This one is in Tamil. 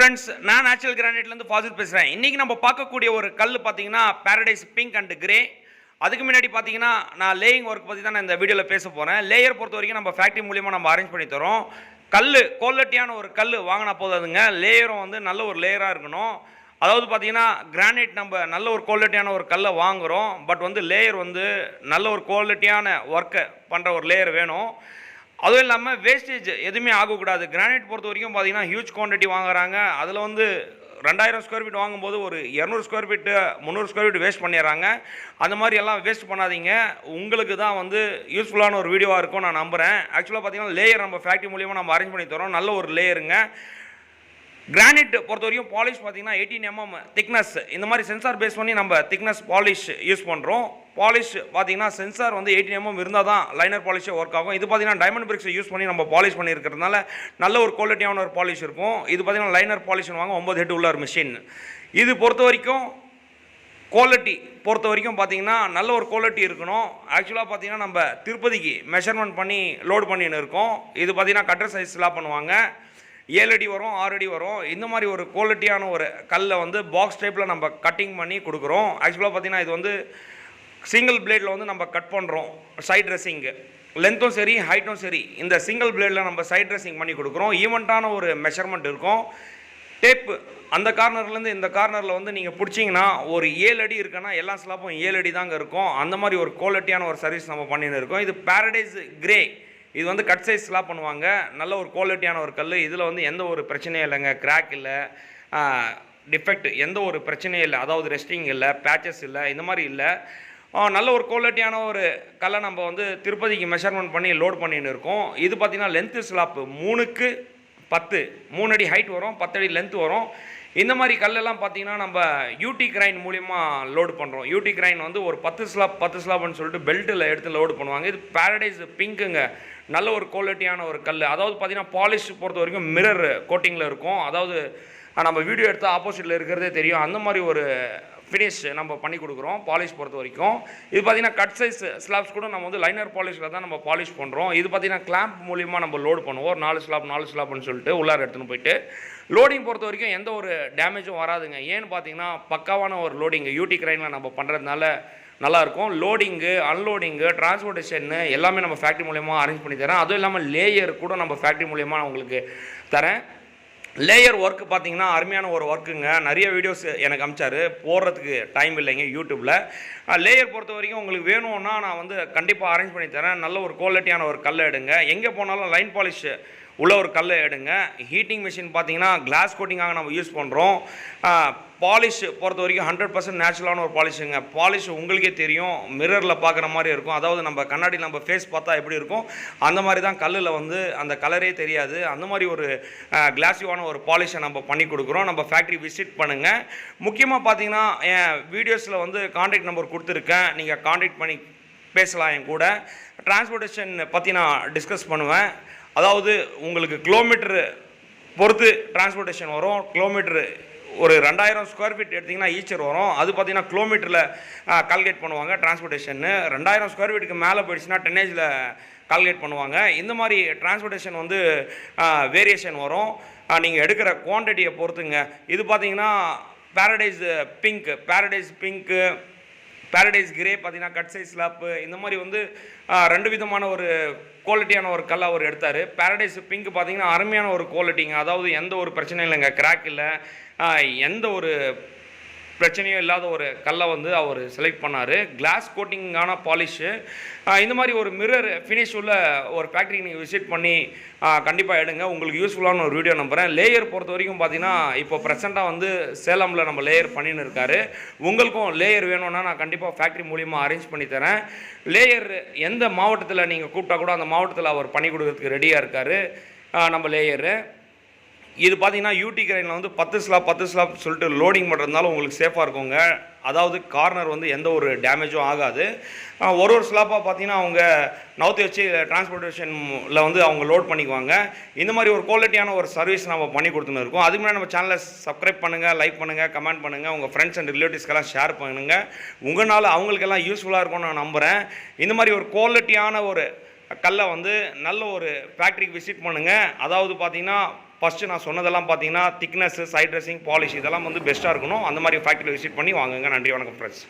friends, நான் நேச்சுரல் கிரானைட்ல இருந்து ஃபாசில் பேசுறேன். இன்னைக்கு நம்ம பார்க்கக்கூடிய ஒரு கல் பாத்தீங்கன்னா பாரடைஸ் பிங்க் அண்ட் கிரே. அதுக்கு முன்னாடி பாத்தீங்கன்னா நான் லேயிங் வர்க் பத்தி தான் இந்த வீடியோல பேச போறேன். லேயர் பொறுத்த வரைக்கும் நம்ம ஃபேக்டரி மூலமா நம்ம அரேஞ்ச் பண்ணி தரோம். கல் குவாலிட்டியான ஒரு கல் வாங்கினா போதாதுங்க. லேயரும் வந்து நல்ல ஒரு லேயரா இருக்கணும். அதாவது பாத்தீங்கன்னா கிரானைட் நம்ம நல்ல ஒரு குவாலிட்டியான ஒரு கல்லை வாங்குறோம். பட் வந்து லேயர் வந்து நல்ல ஒரு குவாலிட்டியான ஒர்க் பண்ற ஒரு லேயர் வேணும். அதுவும் இல்லாமல் வேஸ்டேஜ் எதுவுமே ஆகக்கூடாது. கிரானைட் பொறுத்த வரைக்கும் பார்த்தீங்கன்னா ஹியூஜ் குவான்டிட்டி வாங்குறாங்க. அதில் வந்து 2000 ஸ்கொயர் ஃபீட் வாங்கும்போது ஒரு 200 square feet 300 square feet waste பண்ணிடுறாங்க. அந்த மாதிரி எல்லாம் வேஸ்ட் பண்ணாதீங்க. உங்களுக்கு தான் வந்து யூஸ்ஃபுல்லான ஒரு வீடியோவாக இருக்கும் நான் நம்புகிறேன். ஆக்சுவலாக பார்த்தீங்கன்னா லேயர் நம்ம ஃபேக்ட்ரி மூலியமாக நம்ம அரேஞ்ச் பண்ணி தரோம். நல்ல ஒரு லேயருங்க. கிரானைட் பொறுத்த வரைக்கும் பாலிஷ் பார்த்தீங்கன்னா 18 mm திக்னஸ். இந்த மாதிரி சென்சார் பேஸ் பண்ணி நம்ம திக்னஸ் பாலிஷ் யூஸ் பண்ணுறோம். பாலிஷ் பார்த்தீங்கன்னா சென்சார் வந்து 18 mm இருந்தால் தான் லைனர் பாலிஷே ஒர்க் ஆகும். இது பார்த்தீங்கன்னா டைமண்ட் பிரிக்ஸை யூஸ் பண்ணி நம்ம பாலிஷ் பண்ணியிருக்கிறதுனால நல்ல ஒரு குவாலிட்டியான ஒரு பாலிஷ் இருக்கும். இது பார்த்தீங்கன்னா லைனர் பாலிஷ் வாங்க 9 ஹெட் உள்ள ஒரு மிஷின். இது பொறுத்த வரைக்கும் குவாலிட்டி பொறுத்த வரைக்கும் பார்த்தீங்கன்னா நல்ல ஒரு குவாலிட்டி இருக்கணும். ஆக்சுவலாக பார்த்தீங்கன்னா நம்ம திருப்பதிக்கு மெஷர்மெண்ட் பண்ணி லோட் பண்ணின்னு இருக்கோம். இது பார்த்தீங்கன்னா கட்டர் சைஸ்லாம் பண்ணுவாங்க. 7 அடி வரும், 6 அடி வரும். இந்த மாதிரி ஒரு குவாலிட்டியான ஒரு கல்லை வந்து பாக்ஸ் டைப்பில் நம்ம கட்டிங் பண்ணி கொடுக்குறோம். ஆக்சுவலாக பார்த்தீங்கன்னா இது வந்து சிங்கிள் பிளேடில் வந்து நம்ம கட் பண்ணுறோம். சைட் ட்ரெஸ்ஸிங்கு லென்த்தும் சரி ஹைட்டும் சரி இந்த சிங்கிள் பிளேடில் நம்ம சைட் ட்ரெஸ்ஸிங் பண்ணி கொடுக்குறோம். ஈவெண்ட்டான ஒரு மெஷர்மெண்ட் இருக்கும். டேப்பு அந்த கார்னர்லேருந்து இந்த கார்னரில் வந்து நீங்கள் பிடிச்சிங்கன்னா ஒரு 7 அடி இருக்குன்னா எல்லா ஸ்லாப்பும் 7 அடி தாங்க இருக்கும். அந்த மாதிரி ஒரு குவாலிட்டியான ஒரு சர்வீஸ் நம்ம பண்ணின்னு இருக்கோம். இது பாரடைஸ் கிரே. இது வந்து கட் சைஸ்லாம் பண்ணுவாங்க. நல்ல ஒரு குவாலிட்டியான ஒரு கல். இதில் வந்து எந்த ஒரு பிரச்சனையும் இல்லைங்க. கிராக் இல்லை, டிஃபெக்ட் எந்த ஒரு பிரச்சனையும் இல்லை. அதாவது ரெஸ்டிங் இல்லை, பேச்சஸ் இல்லை, இந்த மாதிரி இல்லை. நல்ல ஒரு குவாலிட்டியான ஒரு கல்லை நம்ம வந்து திருப்பதிக்கு மெஷர்மெண்ட் பண்ணி லோட் பண்ணின்னு இருக்கோம். இது பார்த்திங்கன்னா லென்த்து ஸ்லாப்பு 3க்கு 10, 3 அடி ஹைட் வரும், 10 அடி லென்த் வரும். இந்த மாதிரி கல்லெல்லாம் பார்த்தீங்கன்னா நம்ம யூடி கிரைன் மூலிமா லோடு பண்ணுறோம். யூடி கிரைன் வந்து ஒரு 10 ஸ்லாப்னு சொல்லிட்டு பெல்ட்டில் எடுத்து லோடு பண்ணுவாங்க. இது பாரடைஸ் பிங்க்குங்க. நல்ல ஒரு குவாலிட்டியான ஒரு கல். அதாவது பார்த்தீங்கன்னா பாலிஷ் பொறுத்த வரைக்கும் மிரர் கோட்டிங்கில் இருக்கும். அதாவது நம்ம வீடியோ எடுத்தால் ஆப்போசிட்டில் இருக்கிறதே தெரியும். அந்த மாதிரி ஒரு ஃபினிஷ் நம்ம பண்ணி கொடுக்குறோம் பாலிஷ் பொறுத்த வரைக்கும். இது பார்த்தீங்கன்னா கட் சைஸ் ஸ்லாப்ஸ் கூட நம்ம வந்து லைனர் பாலிஷில் தான் நம்ம பாலிஷ் பண்ணுறோம். இது பார்த்தீங்கன்னா கிளாம்ப் மூலிமா நம்ம லோடு பண்ணுவோம். 4 ஸ்லாப்னு சொல்லிட்டு உள்ளார எடுத்துன்னு போயிட்டு லோடிங் பொறுத்த வரைக்கும் எந்த ஒரு டேமேஜும் வராதுங்க. ஏன்னு பார்த்தீங்கன்னா பக்காவான ஒரு லோடிங் யூடி கிரைனில் நம்ம பண்ணுறதுனால நல்லாயிருக்கும். லோடிங்கு, அன்லோடிங்கு, டிரான்ஸ்போர்ட்டேஷன்னு எல்லாமே நம்ம ஃபேக்ட்ரி மூலியமாக அரேஞ்ச் பண்ணி தரேன். அதுவும் இல்லாமல் லேயர் கூட நம்ம ஃபேக்ட்ரி மூலியமாக நான் உங்களுக்கு தரேன். லேயர் ஒர்க் பார்த்தீங்கன்னா அருமையான ஒரு ஒர்க்குங்க. நிறைய வீடியோஸ் எனக்கு அனுப்பிச்சாரு, போடுறதுக்கு டைம் இல்லைங்க யூடியூப்பில். லேயர் பொறுத்த வரைக்கும் உங்களுக்கு வேணும்னா நான் வந்து கண்டிப்பாக அரேஞ்ச் பண்ணி தரேன். நல்ல ஒரு குவாலிட்டியான ஒரு கல்லை எடுங்க. எங்கே போனாலும் லைன் பாலிஷ் உள்ள ஒரு கல்லை எடுங்க. ஹீட்டிங் மிஷின் பார்த்தீங்கன்னா கிளாஸ் கோட்டிங்காக நம்ம யூஸ் பண்ணுறோம். பாலிஷ் பொறுத்த வரைக்கும் 100% நேச்சுரலான ஒரு பாலிஷுங்க. பாலிஷ் உங்களுக்கே தெரியும், மிரரில் பார்க்குற மாதிரி இருக்கும். அதாவது நம்ம கண்ணாடியில் நம்ம ஃபேஸ் பார்த்தா எப்படி இருக்கும் அந்த மாதிரி தான் கல்லில் வந்து அந்த கலரே தெரியாது. அந்த மாதிரி ஒரு கிளாஸிவான ஒரு பாலிஷை நம்ம பண்ணி கொடுக்குறோம். நம்ம ஃபேக்ட்ரி விசிட் பண்ணுங்கள். முக்கியமாக பார்த்தீங்கன்னா என் வீடியோஸில் வந்து கான்டாக்ட் நம்பர் கொடுத்துருக்கேன். நீங்கள் கான்டாக்ட் பண்ணி பேசலாம். என் கூட டிரான்ஸ்போர்ட்டேஷன் பற்றி நான் டிஸ்கஸ் பண்ணுவேன். அதாவது உங்களுக்கு கிலோமீட்டரு பொறுத்து டிரான்ஸ்போர்ட்டேஷன் வரும். கிலோமீட்ரு ஒரு 2000 ஸ்கொயர் ஃபீட் எடுத்திங்கன்னா ஈச்சர் வரும். அது பார்த்திங்கன்னா கிலோமீட்டரில் கால்குலேட் பண்ணுவாங்க டிரான்ஸ்போர்ட்டேஷன். 2000 ஸ்கொயர் ஃபீட்டுக்கு மேலே போயிடுச்சுன்னா டென்னேஜில் கால்குலேட் பண்ணுவாங்க. இந்த மாதிரி டிரான்ஸ்போர்ட்டேஷன் வந்து வேரியேஷன் வரும். நீங்கள் எடுக்கிற குவான்டிட்டியை பொறுத்துங்க. இது பார்த்திங்கன்னா பாரடைஸ் பிங்க்கு, பாரடைஸ் கிரே பார்த்தீங்கன்னா கட் சைஸ் ஸ்லாப்பு. இந்த மாதிரி வந்து 2 விதமான ஒரு குவாலிட்டியான ஒரு கல்லை அவர் எடுத்தார். பாரடைஸ் பிங்க் பார்த்தீங்கன்னா அருமையான ஒரு குவாலிட்டிங்க. அதாவது எந்த ஒரு பிரச்சனையும் இல்லைங்க. கிராக் இல்லை, எந்த ஒரு பிரச்சனையும் இல்லாத ஒரு கல்லை வந்து அவர் செலக்ட் பண்ணார். கிளாஸ் கோட்டிங்கான பாலிஷு. இந்த மாதிரி ஒரு மிரர் ஃபினிஷ் உள்ள ஒரு ஃபேக்ட்ரி நீங்கள் விசிட் பண்ணி கண்டிப்பாக எடுங்க. உங்களுக்கு யூஸ்ஃபுல்லான ஒரு வீடியோ நம்புகிறேன். லேயர் பொறுத்த வரைக்கும் பார்த்தீங்கன்னா இப்போ ப்ரெசென்ட்டாக வந்து சேலமில் நம்ம லேயர் பண்ணின்னு இருக்காரு. உங்களுக்கும் லேயர் வேணும்னா நான் கண்டிப்பாக ஃபேக்ட்ரி மூலியமாக அரேஞ்ச் பண்ணி தரேன். லேயர் எந்த மாவட்டத்தில் நீங்கள் கூப்பிட்டா கூட அந்த மாவட்டத்தில் அவர் பண்ணி கொடுக்கறதுக்கு ரெடியாக இருக்கார் நம்ம லேயரு. இது பார்த்தீங்கன்னா யூடி கிரைனில் வந்து 10 ஸ்லாப் சொல்லிட்டு லோடிங் பண்ணுறதுனால உங்களுக்கு சேஃபாக இருக்குங்க. அதாவது கார்னர் வந்து எந்த ஒரு டேமேஜும் ஆகாது. ஒரு ஸ்லாப்பாக பார்த்தீங்கன்னா அவங்க நவுத்தி வச்சு டிரான்ஸ்போர்ட்டேஷனில் வந்து அவங்க லோட் பண்ணிக்குவாங்க. இந்த மாதிரி ஒரு குவாலிட்டியான ஒரு சர்வீஸ் நம்ம பண்ணி கொடுத்துன்னு இருக்கோம். அதுக்கு முன்னாடி நம்ம சேனலை சப்ஸ்கிரைப் பண்ணுங்கள், லைக் பண்ணுங்கள், கமெண்ட் பண்ணுங்கள், உங்கள் ஃப்ரெண்ட்ஸ் அண்ட் ரிலேட்டிவ்ஸ்க்கெல்லாம் ஷேர் பண்ணுங்கள். உங்களால் அவங்களுக்கெல்லாம் யூஸ்ஃபுல்லாக இருக்கும்னு நான் நம்புகிறேன். இந்த மாதிரி ஒரு குவாலிட்டியான ஒரு கல்லை வந்து நல்ல ஒரு ஃபேக்ட்ரிக்கு விசிட் பண்ணுங்கள். அதாவது பார்த்தீங்கன்னா ஃபஸ்ட்டு நான் சொன்னதெல்லாம் பார்த்தீங்கன்னா திக்னஸ், சைட் ட்ரெஸ்ஸிங், பாலிஷ் இதெல்லாம் வந்து பெஸ்ட்டாக இருக்கணும். அந்த மாதிரி ஃபேக்ட்ரியில் விசிட் பண்ணி வாங்குங்க. நன்றி, வணக்கம் ஃப்ரெண்ட்ஸ்.